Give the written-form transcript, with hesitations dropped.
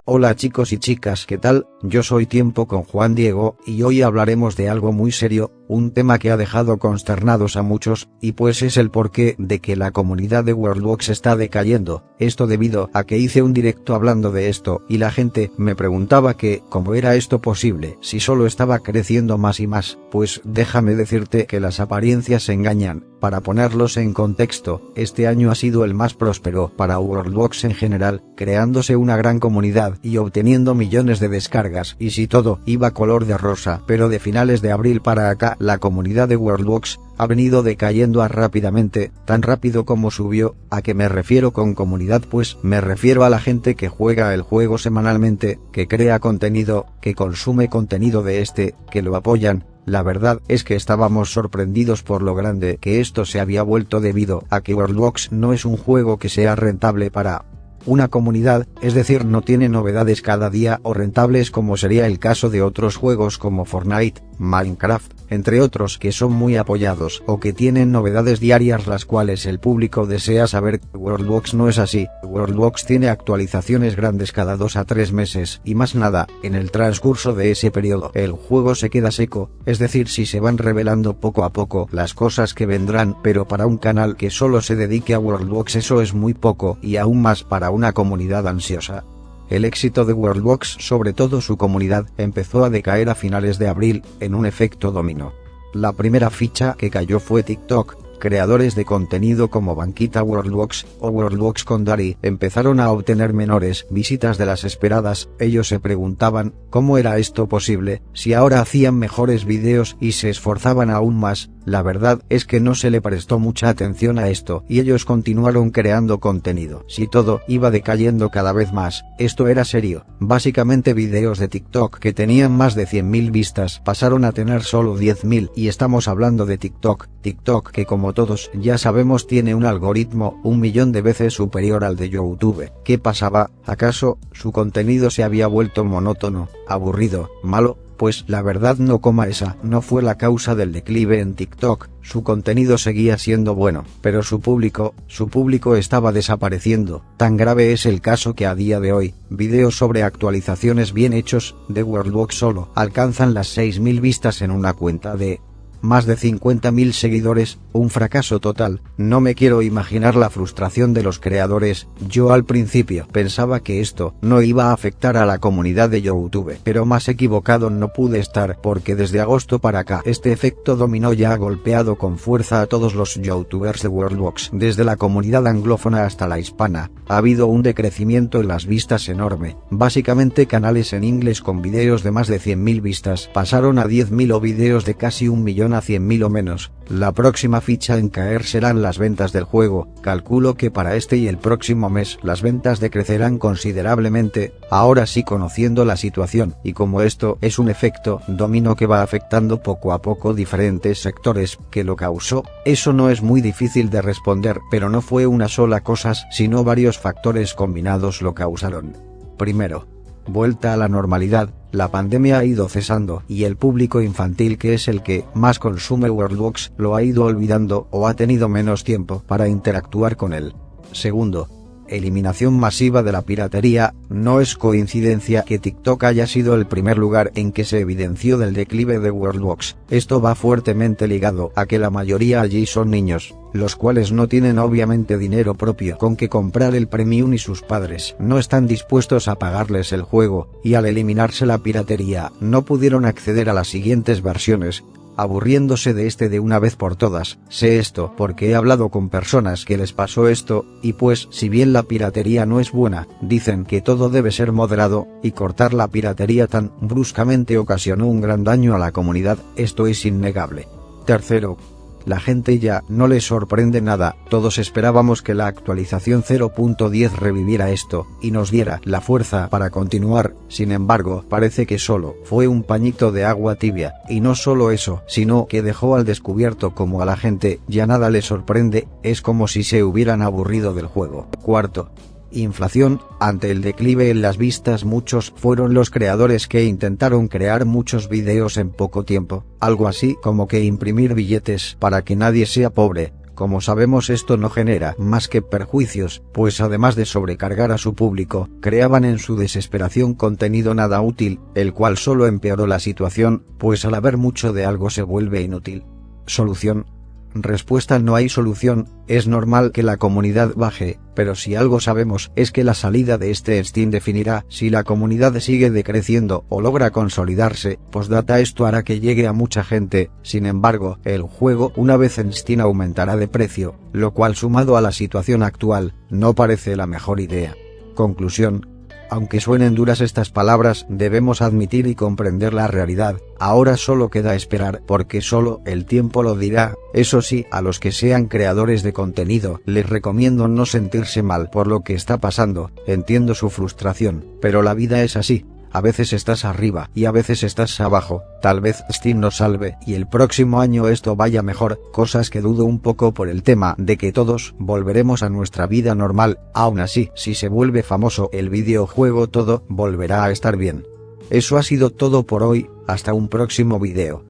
Hola chicos y chicas, ¿qué tal? Yo soy Tiempo con Juan Diego, y hoy hablaremos de algo muy serio, un tema que ha dejado consternados a muchos, y pues es el porqué de que la comunidad de Worldbox está decayendo. Esto debido a que hice un directo hablando de esto, y la gente me preguntaba que, ¿cómo era esto posible, si solo estaba creciendo más y más? Pues déjame decirte que las apariencias engañan. Para ponerlos en contexto, este año ha sido el más próspero para Worldbox en general, creándose una gran comunidad y obteniendo millones de descargas, y si todo iba color de rosa, pero de finales de abril para acá, la comunidad de Worldbox ha venido decayendo rápidamente, tan rápido como subió. ¿A qué me refiero con comunidad? Pues me refiero a la gente que juega el juego semanalmente, que crea contenido, que consume contenido de este, que lo apoyan. La verdad es que estábamos sorprendidos por lo grande que esto se había vuelto debido a que Worldbox no es un juego que sea rentable para una comunidad, es decir, no tiene novedades cada día o rentables como sería el caso de otros juegos como Fortnite, Minecraft, entre otros que son muy apoyados o que tienen novedades diarias las cuales el público desea saber. Worldbox no es así. Worldbox tiene actualizaciones grandes cada 2 a 3 meses y más nada. En el transcurso de ese periodo el juego se queda seco, es decir, si se van revelando poco a poco las cosas que vendrán, pero para un canal que solo se dedique a Worldbox eso es muy poco, y aún más para una comunidad ansiosa. El éxito de Worldbox, sobre todo su comunidad, empezó a decaer a finales de abril, en un efecto dominó. La primera ficha que cayó fue TikTok. Creadores de contenido como Banquita Worldbox o Worldbox con Dari empezaron a obtener menores visitas de las esperadas. Ellos se preguntaban, ¿cómo era esto posible, si ahora hacían mejores vídeos y se esforzaban aún más? La verdad es que no se le prestó mucha atención a esto, y ellos continuaron creando contenido. Si todo iba decayendo cada vez más, esto era serio. Básicamente vídeos de TikTok que tenían más de 100.000 vistas pasaron a tener solo 10.000, y estamos hablando de TikTok que como todos ya sabemos tiene un algoritmo 1.000.000 de veces superior al de YouTube. ¿Qué pasaba? ¿Acaso su contenido se había vuelto monótono, aburrido, malo? Pues la verdad no, esa no fue la causa del declive en TikTok. Su contenido seguía siendo bueno, pero su público estaba desapareciendo. Tan grave es el caso que a día de hoy, vídeos sobre actualizaciones bien hechos de Worldbox solo alcanzan las 6.000 vistas en una cuenta de más de 50.000 seguidores, un fracaso total. No me quiero imaginar la frustración de los creadores. Yo al principio pensaba que esto no iba a afectar a la comunidad de YouTube, pero más equivocado no pude estar, porque desde agosto para acá este efecto dominó ya ha golpeado con fuerza a todos los youtubers de Worldbox. Desde la comunidad anglófona hasta la hispana, ha habido un decrecimiento en las vistas enorme. Básicamente canales en inglés con vídeos de más de 100.000 vistas pasaron a 10.000 o vídeos de casi 1.000.000 a 100.000 o menos. La próxima ficha en caer serán las ventas del juego. Calculo que para este y el próximo mes las ventas decrecerán considerablemente. Ahora sí, conociendo la situación, y como esto es un efecto dominó que va afectando poco a poco diferentes sectores, que lo causó, eso no es muy difícil de responder, pero no fue una sola cosa, sino varios factores combinados lo causaron. Primero, vuelta a la normalidad. La pandemia ha ido cesando, y el público infantil, que es el que más consume Worldbox, lo ha ido olvidando o ha tenido menos tiempo para interactuar con él. Segundo, eliminación masiva de la piratería. No es coincidencia que TikTok haya sido el primer lugar en que se evidenció del declive de Worldbox. Esto va fuertemente ligado a que la mayoría allí son niños, los cuales no tienen obviamente dinero propio con que comprar el premium, y sus padres no están dispuestos a pagarles el juego, y al eliminarse la piratería no pudieron acceder a las siguientes versiones, aburriéndose de este de una vez por todas. Sé esto porque he hablado con personas que les pasó esto, y pues si bien la piratería no es buena, dicen que todo debe ser moderado, y cortar la piratería tan bruscamente ocasionó un gran daño a la comunidad. Esto es innegable. Tercero, la gente ya no les sorprende nada. Todos esperábamos que la actualización 0.10 reviviera esto y nos diera la fuerza para continuar. Sin embargo, parece que solo fue un pañito de agua tibia, y no solo eso, sino que dejó al descubierto como a la gente ya nada le sorprende. Es como si se hubieran aburrido del juego. Cuarto, inflación. Ante el declive en las vistas, muchos fueron los creadores que intentaron crear muchos vídeos en poco tiempo, algo así como que imprimir billetes para que nadie sea pobre, Como sabemos, esto no genera más que perjuicios, pues además de sobrecargar a su público, creaban en su desesperación contenido nada útil, el cual solo empeoró la situación, pues al haber mucho de algo se vuelve inútil. Solución. Respuesta: no hay solución. Es normal que la comunidad baje, pero si algo sabemos es que la salida de este Steam definirá si la comunidad sigue decreciendo o logra consolidarse. Postdata: esto hará que llegue a mucha gente. Sin embargo, el juego una vez en Steam aumentará de precio, lo cual sumado a la situación actual, no parece la mejor idea. Conclusión. Aunque suenen duras estas palabras, debemos admitir y comprender la realidad. Ahora solo queda esperar, porque solo el tiempo lo dirá. Eso sí, a los que sean creadores de contenido, les recomiendo no sentirse mal por lo que está pasando. Entiendo su frustración, pero la vida es así. A veces estás arriba y a veces estás abajo. Tal vez Steam nos salve y el próximo año esto vaya mejor, cosas que dudo un poco por el tema de que todos volveremos a nuestra vida normal. Aún así, si se vuelve famoso el videojuego, todo volverá a estar bien. Eso ha sido todo por hoy, hasta un próximo video.